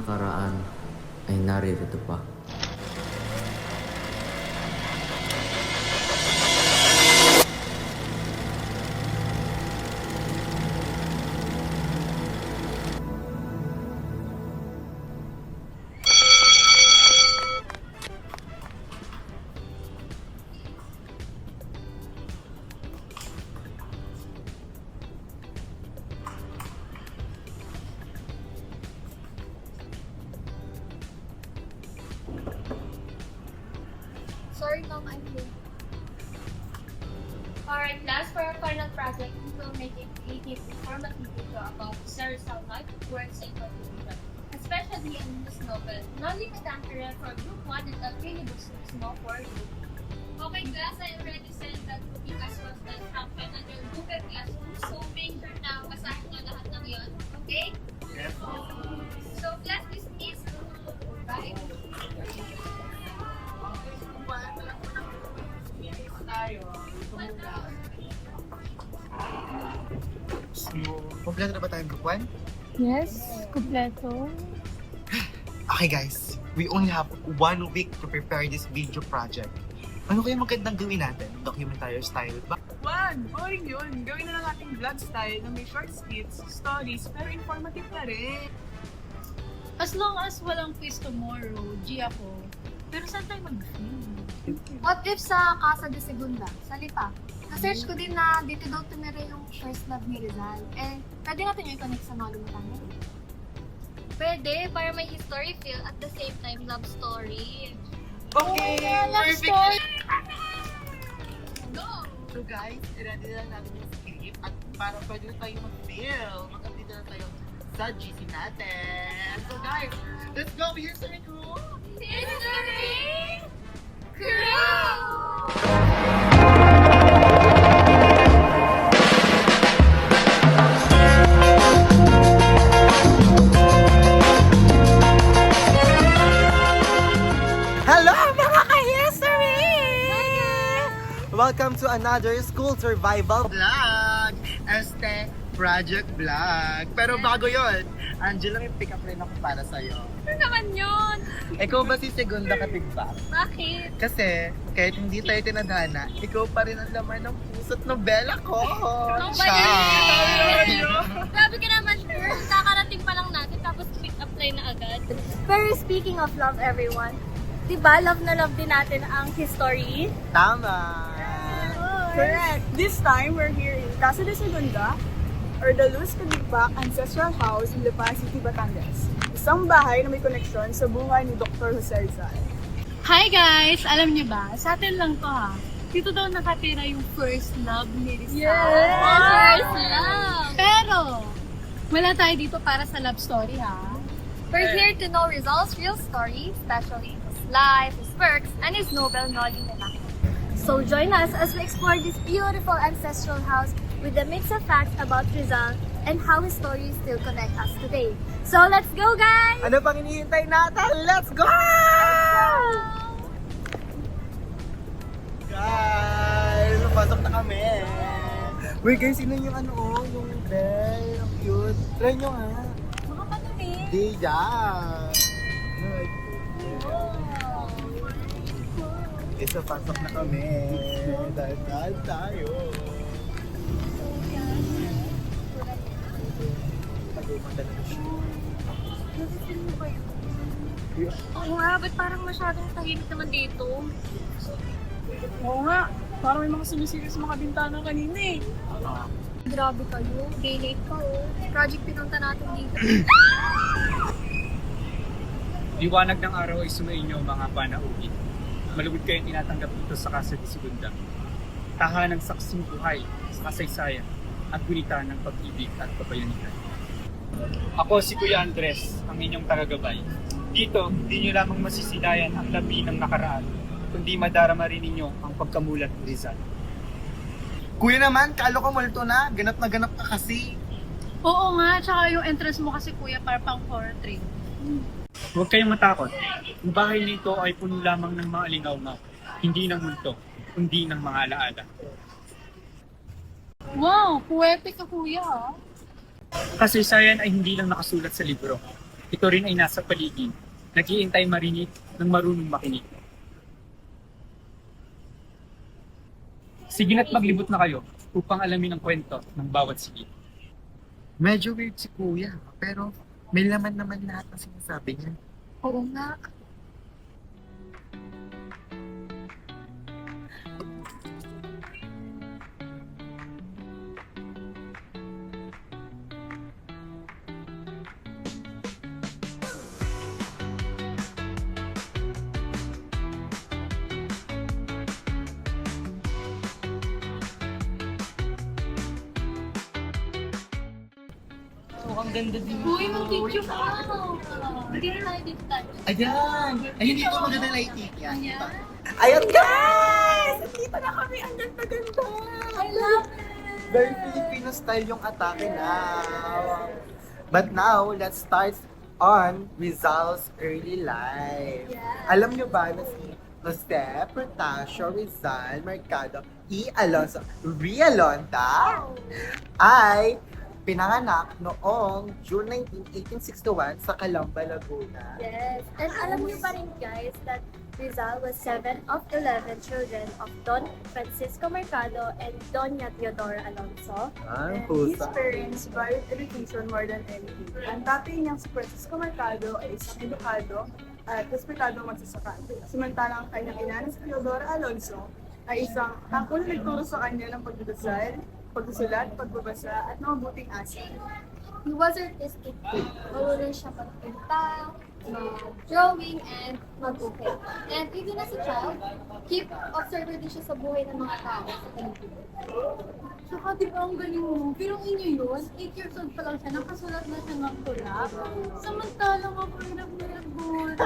nakaraan ay naririto pa. Sorry, Mom, I'm late. Alright, class, for our final project, we will make a creative, informative video about Sarah's life, works, and contribution, especially in this novel. Non-limited career for Group 1 and Alpini Books Small for you. Okay, class, I already said that cooking as was that happen on your Google Classroom, so make sure na basahin nyo lahat ng yon, okay? Yes. So, class dismiss. Bye. So, kompleto na ba tayong group 1? Yes, kompleto. Okay guys, we only have 1 week to prepare this video project. Ano kaya magandang gawin natin? Documentary style ba? Juan, boring yun. Gawin na lang ating vlog style na may short skits, stories, pero informative na rin. As long as walang quiz tomorrow, G ako. Pero saan tayo mag-film? What if sa Casa de Segunda, sa Lipa? Na-search ko din na dito daw tumira yung first love ni Rizal. Eh, pwede natin yung i-connect sa Nolimutan. Pwede, para may history feel at the same time love story. Okay! Perfect! Go! So guys, ready na lang natin yung script at para pwede na tayo mag-film. Mag-update na tayo sa GC natin. So guys, let's go! Here's the crew! History Crew! Hello mga ka-history! Welcome to another school survival vlog! Este Project Vlog. Pero bago yon, Angela, may pick up rin ako para sa'yo. Ano naman yun? Ikaw ba si Segunda Katigbak? Bakit? Kasi kahit hindi tayo tinadhana, ikaw pa rin ang laman ng puso't nobela ko. Ang Siya! Grabe ka naman, girl. Kakarating pa lang natin tapos pick up line na agad. Pero speaking of love, everyone, diba love na love din natin ang history? Tama! Correct! This time, we're here in Casa de Segunda, or the Luz Kadigbak Ancestral House in Lipa City, Batangas. Isang bahay na may koneksyon sa buhay ni Dr. Jose Rizal. Hi guys! Alam niyo ba, sa atin lang to ha. Dito daw nakatira yung first love ni Rizal. First love! Pero, wala tayo dito para sa love story ha. We're here to know Rizal's real story, especially his life, his works, and his novel Noli Me Tangere. So join us as we explore this beautiful ancestral house with a mix of facts about Rizal and how his stories still connect us today. So let's go, guys! Ano pang hinihintay natin? Let's go! Guys, pasok na kami. Wait guys, sino yung yung bell? Ang cute. Try nyo nga. Mga panumi! Deja. Isa, pasok na kami. Dahil tayo. Oo nga, ba't parang masyadong tahimik naman dito? Oo nga, parang may mga sumisira sa mga bintana kanina eh. Grabe kayo, day late pa oh. Project pinunta natin dito. Liwanag ng araw ay sumainyo mga panauhin. Malugod kayong tinatanggap dito sa Casa de Segunda. Tahanang saksing buhay sa kasaysayan at gunitan ng pag-ibig at kabayanihan. Ako si Kuya Andres, ang inyong tagagabay. Dito, hindi nyo lamang masisilayan ang labi ng nakaraan, kundi madarama rin ninyo ang pagkamulat ni Rizal. Kuya naman, kalo ko multo na. Ganap na ganap ka kasi. Oo nga, tsaka yung entrance mo kasi kuya para pang portrait. Huwag kayong matakot. Ang bahay nito ay puno lamang ng mga alingaw-ngaw, hindi ng multo, kundi ng mga alaala. Wow, poetic ka kuya ha. Kasaysayan ay hindi lang nakasulat sa libro. ito rin ay nasa paligid, nag-iintay marinig ng marunong makinig. Sige na't maglibot na kayo upang alamin ang kwento ng bawat silid. Medyo weird si Kuya, pero may laman naman lahat ng sinasabi niya. Oo nga. Ang ganda din. Uy, mag-video ka. Hindi na tayo dito tayo. Ayan! Ayun dito maganda na itik yan. Ayan. Ayan guys! Nakita na kami, ang ganda-ganda! I love it. Very Filipino style yung atake now. But now, let's start on Rizal's early life. Alam nyo ba na si Jose Protasio Rizal Mercado E. Alonso Rialonta ay pinanganak noong June 19, 1861 sa Calamba, Laguna. Yes. And alam niyo pa rin guys that Rizal was 7 of 11 children of Don Francisco Mercado and Doña Teodora Alonso. Ang His pusa. parents valued education more than anything. Ang tatay niyang si Francisco Mercado ay isang edukado at respetado magsasaka. Samantalang ang kanyang ina na si Teodora Alonso ay isang tangko na nagturo sa kanya ng pagdadasal, pagsusulat, pagbabasa at mga buting asal. He was artistic too. Marunong siya magpinta, drawing, and mag-ukit. And even as a child, keep observer din siya sa buhay ng mga tao sa paligid. Saka di ba ang galing mo? Pero inyo yun, 8 years old pa lang siya, nakasulat na siya ng tula. Samantalang ako nag-nagod.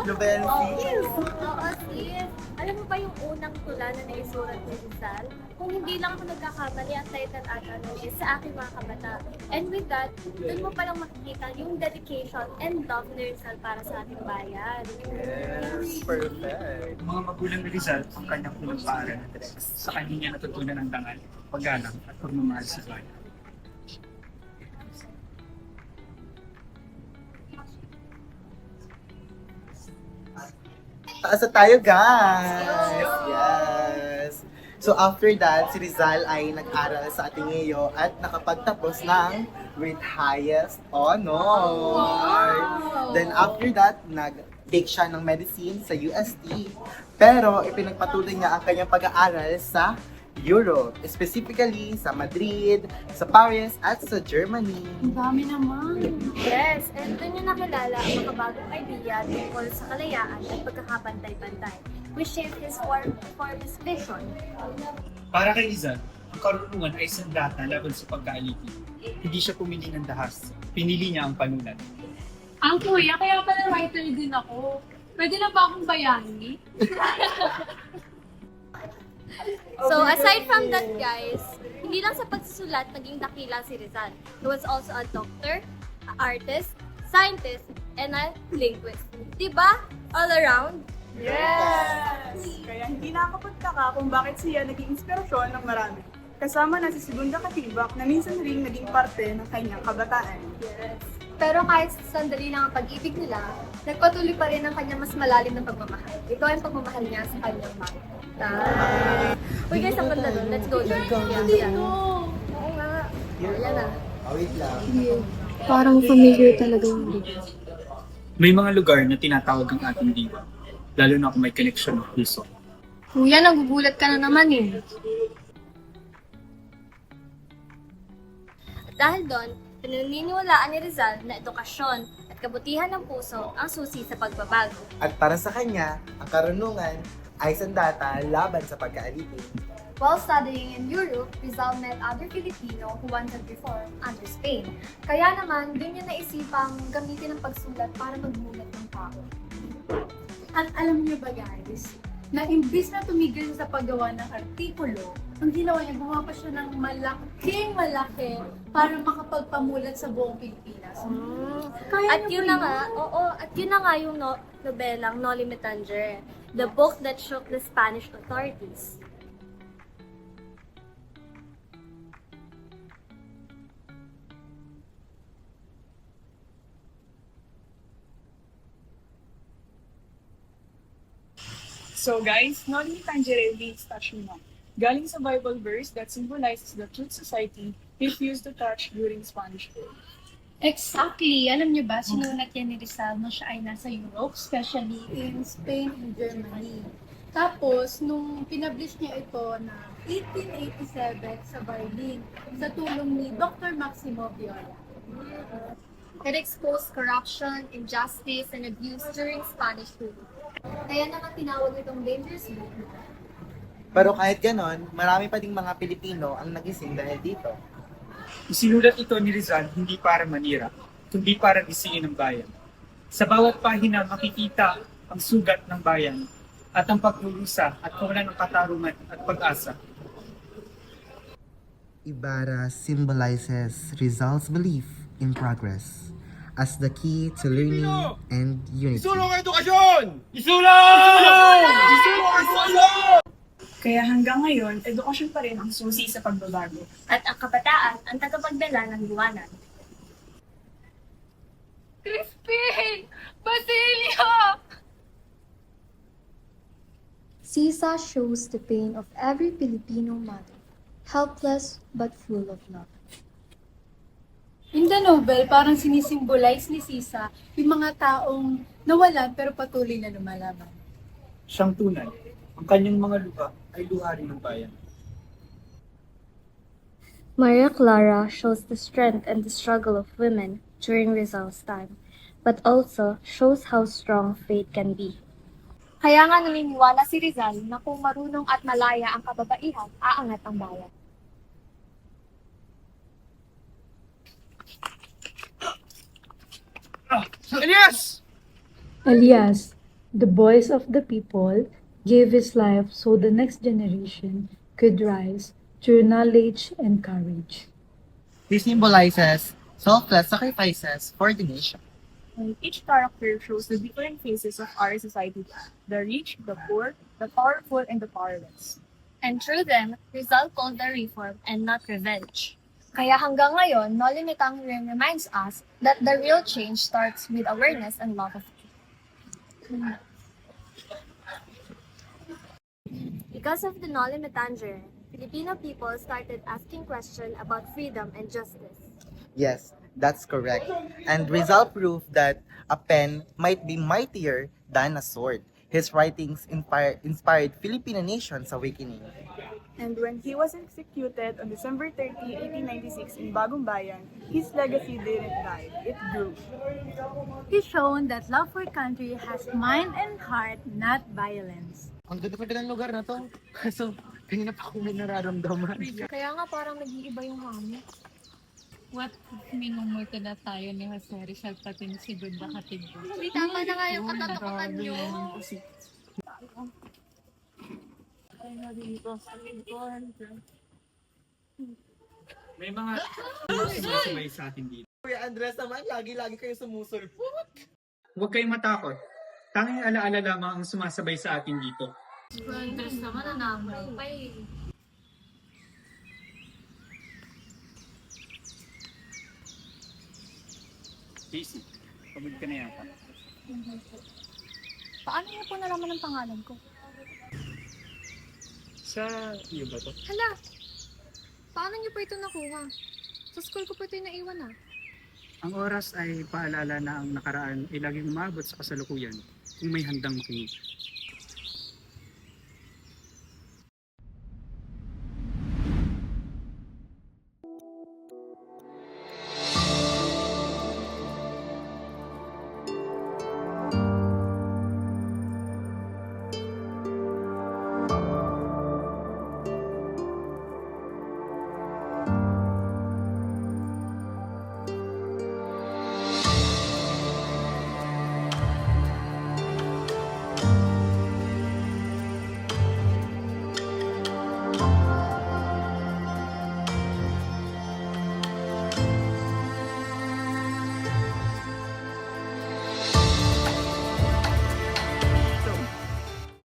Novelties. Oo, sis. Alam mo ba yung unang tula na naisulat ni Rizal? Kung hindi lang ako nagkakamali, ang title ata nun is Sa Aking Mga Kabataan. And with that, dun mo palang makikita yung dedication and love ni Rizal para sa ating bayan. Yes, perfect. Mga magulang ni Rizal ang kanyang pinagpaaral na Drex. Sa kanya niya natutunan ang dangal, paggalang at pagmamahal sa bayan. Taas na tayo, guys! Yes! So after that, si Rizal ay nag-aral sa Ateneo at nakapagtapos ng with highest honor. Then after that, nag-take siya ng medicine sa UST. Pero ipinagpatuloy niya ang kanyang pag-aaral sa Europe, specifically sa Madrid, sa Paris, at sa Germany. Ang dami naman. Yes, and dun niya nakilala ang makabagong idea tungkol sa kalayaan at pagkakapantay-pantay, which shaped his his vision. Para kay Rizal, ang karunungan ay sandata laban sa pagkaalipin. Hindi siya pumili ng dahas, pinili niya ang panulat. Ang kuya, kaya pala writer din ako. Pwede na ba akong bayani? So aside from that guys, hindi lang sa pagsusulat naging dakila si Rizal. He was also a doctor, a artist, scientist, and a linguist. Diba? All around? Yes! Kaya hindi nakakapagtaka kung bakit siya naging inspirasyon ng marami. Kasama na si Segunda Katibak na minsan ring naging parte ng kanyang kabataan. Yes. Pero kahit sandali lang ang pag-ibig nila, nagpatuloy pa rin ang kanyang mas malalim na pagmamahal. Ito ang pagmamahal niya sa kanyang mama. Uy guys, ang ganda doon. Let's go doon. Oo nga. Ayan na. Wait lang. Parang familiar talaga yung May mga lugar na tinatawag ang ating diwa, lalo na kung may connection ng puso. Kuya, nagugulat ka na naman eh. At dahil doon, pinaniniwalaan ni Rizal na edukasyon at kabutihan ng puso ang susi sa pagbabago. At para sa kanya, ang karunungan ay sandata laban sa pagkaalipin. While studying in Europe, Rizal met other Filipino who wanted reform under Spain. Kaya naman, doon niya naisipang gamitin ang pagsulat para magmulat ng tao. At alam niyo ba guys, na imbis na tumigil sa paggawa ng artikulo, ang ginawa niya, gumawa pa siya ng malaki para makapagpamulat sa buong Pilipinas. Kaya At niyo yun ba na nga, at yun na nga yung nobelang Noli Me Tangere, the book that shook the Spanish authorities. So guys, Noli Tangere means touch me not. Galing sa Bible verse that symbolizes the Truth Society refused to touch during Spanish flu. Exactly. Alam niyo ba, sinulat yan ni Rizal nung siya ay nasa Europe, especially in Spain and Germany. Tapos, nung pinablish niya ito na 1887 sa Berlin, sa tulong ni Dr. Maximo Viola. It exposed corruption, injustice, and abuse during Spanish rule. Kaya naman tinawag itong dangerous book. Pero kahit ganon, marami pa ding mga Pilipino ang nagising dahil dito. Isinulat ito ni Rizal hindi para manira, kundi para gisingin ang bayan. Sa bawat pahina makikita ang sugat ng bayan at ang pagdurusa at kawalan ng katarungan at pag-asa. Ibarra symbolizes Rizal's belief in progress as the key to learning and unity. Kaya hanggang ngayon, edukasyon pa rin ang susi sa pagbabago. At ang kabataan ang tagapagdala ng liwanag. Crispin! Basilio! Sisa shows the pain of every Filipino mother, helpless but full of love. In the novel, parang sinisimbolize ni Sisa yung mga taong nawalan pero patuloy na lumalaban. Siyang tunay, ang kanyang mga luha ay luha rin ng bayan. Maria Clara shows the strength and the struggle of women during Rizal's time, but also shows how strong faith can be. Kaya nga naniniwala si Rizal na kung marunong at malaya ang kababaihan, aangat ang bayan. Elias! Elias, the voice of the people, gave his life so the next generation could rise through knowledge and courage. This symbolizes selfless sacrifices for the nation. And each character shows the different phases of our society: the rich, the poor, the powerful, and the powerless. And through them, Rizal called the reform and not revenge. Kaya hanggang ngayon, Noli Me Tangere reminds us that the real change starts with awareness and love of truth. Because of the Noli Me Tangere, Filipino people started asking questions about freedom and justice. Yes, that's correct. And Rizal proved that a pen might be mightier than a sword. His writings inspired Filipino nation's awakening. And when he was executed on December 30, 1896 in Bagong Bayan, his legacy didn't die, it grew. He's shown that love for country has mind and heart, not violence. Ang ganda ng lugar na to. Kaso, kanina pa ako may nararamdaman. Kaya nga parang nag-iiba yung hangin. What if minumulto na tayo ni Jose Rizal pati ni Segunda Katigo? Hindi tama na nga yung katatakutan nyo. May mga sumasabay sa atin dito. Kuya Andres naman, lagi-lagi kayo sumusulpot. Huwag kayong matakot. Tanging alaala lamang ang sumasabay sa atin dito. Andres naman nanamay pa eh. Casey, pagod ka na yata. Paano niyo po nalaman ang pangalan ko? Sa iyo ba to? Hala! Paano niyo po ito nakuha? Sa school ko po ito naiwan ah. Ang oras ay paalala na ang nakaraan ay laging umabot sa kasalukuyan kung may handang makinig.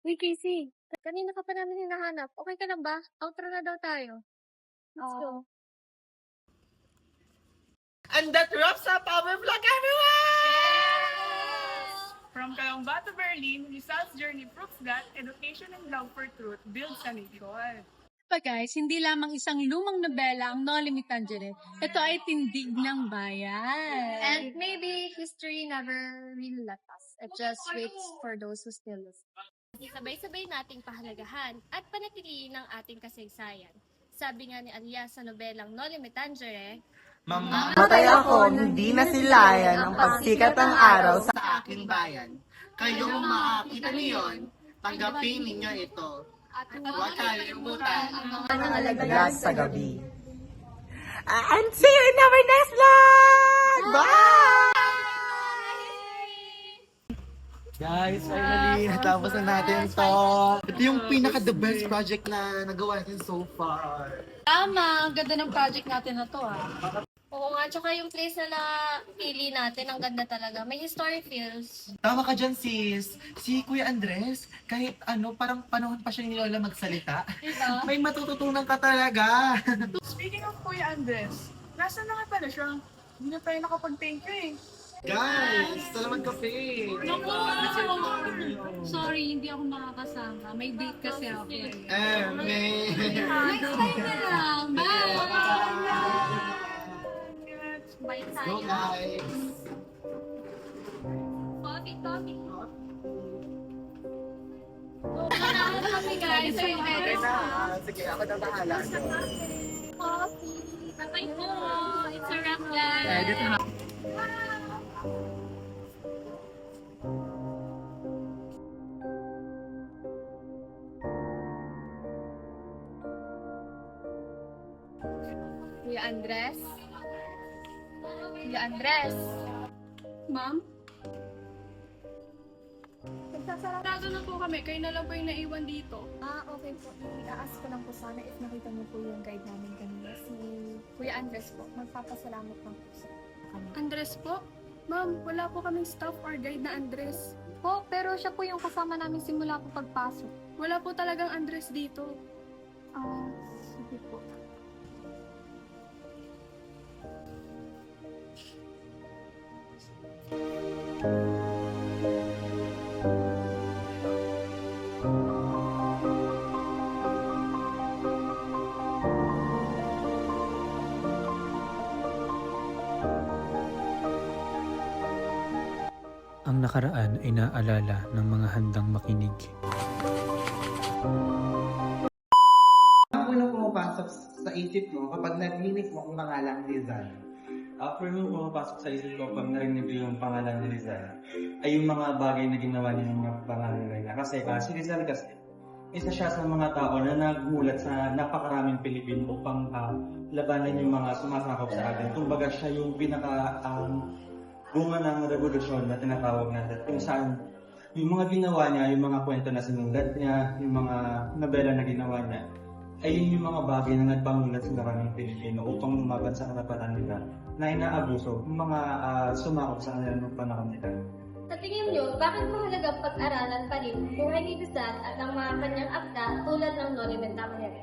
Uy, Casey, kanina ka pa namin hinahanap. Okay ka lang ba? Outro na daw tayo. Let's go. And that wraps up our vlog, everyone! From Calamba to Berlin, Rizal's journey proves that education and love for truth builds a nation. Pa guys, hindi lamang isang lumang nobela ang No Limit Tangerine. Ito ay tindig ng bayan. And maybe history never really left us. It just waits for those who still listen. Sabay-sabay nating pahalagahan at panatiliin ang ating kasaysayan. Sabi nga ni Alias sa nobelang No Limit Tangerine, Mamamatay ako, hindi nasilayan ang pagsikat ng araw sa aking bayan. Kayong makakita niyon, tanggapin ninyo ito. At huwag kalimutan ang alagad sa gabi. And see you in our next vlog! Bye! Guys, finally, natapos na natin to. Ito yung pinaka-the best project na nagawa natin so far. Tama, ang ganda ng project natin na to oo nga, tsaka yung place na napili natin, ang ganda talaga. May historic feels. Tama ka dyan, sis. Si Kuya Andres, kahit parang panahon pa siya ni Lola magsalita. Diba? May matututunan ka talaga. Speaking of Kuya Andres, nasa na nga pala siya? Hindi na tayo nakapag-thank you eh. Guys, salamat kape. Sorry, hindi ako makakasama. May date kasi ako eh. May... Next time na lang. Bye! Bye Go, tayo. guys. Coffee, coffee. Kami guys, so yung edit. Sige, ako na bahala. Coffee. Bye po. It's a wrap, guys. Edit na. Kuya Andres? Kuya Andres? Ma'am? Nagsasarado na po kami. Kayo na lang po yung naiwan dito. Okay po. I-ask ko lang po sana if nakita niyo po yung guide namin kanina. Si Kuya Andres po. Magpapasalamat lang po sa kanya. Andres po? Ma'am, wala po kaming staff or guide na Andres. Po, pero siya po yung kasama namin simula po pagpasok. Wala po talagang Andres dito. Sige po. Ang nakaraan ay naalala ng mga handang makinig. Ang unang pumapasok sa isip mo kapag narinig mo ang pangalang Rizal. After nung pumapasok sa isip ko pag narinig ko yung pangalan ni Rizal, ay yung mga bagay na ginawa niya yung mga pangalan niya. Kasi si Rizal kasi, isa siya sa mga tao na nagmulat sa napakaraming Pilipino upang labanan yung mga sumasakop sa atin. Kumbaga siya yung pinaka bunga ng revolusyon na tinatawag natin. Kung saan yung mga ginawa niya, yung mga kwento na sinulat niya, yung mga nobela na ginawa niya, ay yun yung mga bagay na nagpamulat sa maraming Pilipino upang lumaban sa karapatan nila na inaabuso yung mga sumakop sa kanila ng panahon nila. Sa tingin niyo, bakit mahalaga pag-aralan pa rin buhay ni Rizal at ang mga kanyang akda tulad ng No Limit Tangerine?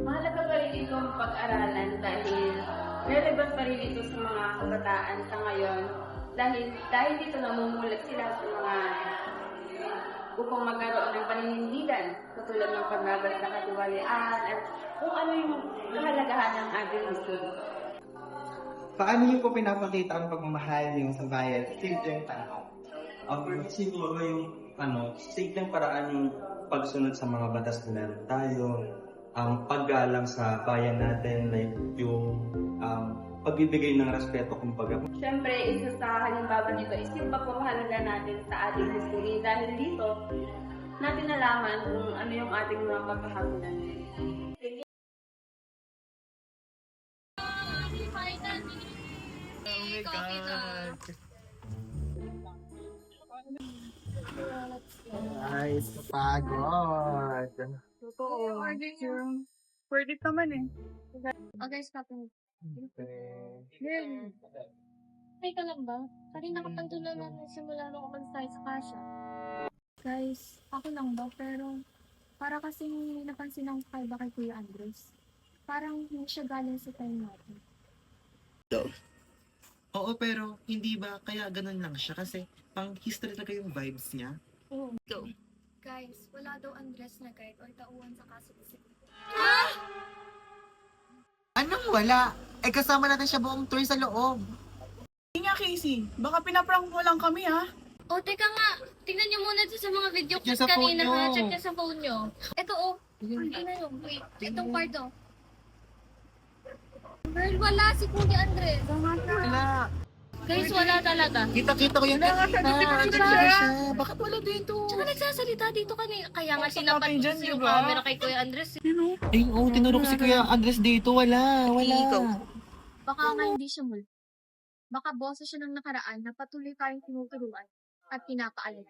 Mahalaga pa rin itong pag-aralan dahil relevant pa rin ito sa mga kabataan sa ngayon dahil dito namumulat sila sa mga upang magkaroon ng paninindigan katulad ng paglaban sa katiwalaan at kung ano yung kahalagahan ng ating history. Paano niyo po pinapakita ang pagmamahal niyo sa bayan sa simpleng tao? Siguro yung simpleng paraan yung pagsunod sa mga batas na meron tayo, ang paggalang sa bayan natin, like yung pagbibigay ng respeto kumbaga. Siyempre, isa sa halimbawa nito is yung pagpapahalaga natin sa ating history dahil dito natin nalaman kung ano yung ating mga pagkahagunan. Oh my God! Guys, kapagod! Totoo. Worth it naman eh. Okay, stop na. Okay. Ay ka lang ba? Kanina ka pang tulaman na simula nung umalis tayo sa kasha. Guys, ako lang ba? Pero para kasing napansin ng kakaiba kay Kuya Andres. Parang hindi siya galing sa time natin. Oo, pero hindi ba kaya ganun lang siya? Kasi pang history talaga yung vibes niya. Guys, wala daw Andres na guide or tauhan sa kaso ni Anong wala? Eh kasama natin siya buong tour sa loob. Hindi nga, Casey. Baka pinaprank mo lang kami, ha? O, teka nga. Tingnan niyo muna dun sa mga video Check clips sa phone kanina niyo. ha. Check niyo sa phone niyo. Ito oh. Tingnan niyo. Wait. Itong card oh. Girl, wala si Kuya Andres. Wala. Guys, wala talaga. Kita-kita ko yung kanina. Siya. Bakit wala dito? Tsaka nagsasalita dito kanina. Kaya nga Usap sinapat natin dyan, yung diba? camera kay Kuya Andres. Ay, oo, tinuro ko si Kuya Andres dito. Wala. Baka nga hindi siya mul. Baka boses siya ng nakaraan na patuloy tayong tinuturuan at pinapaalala.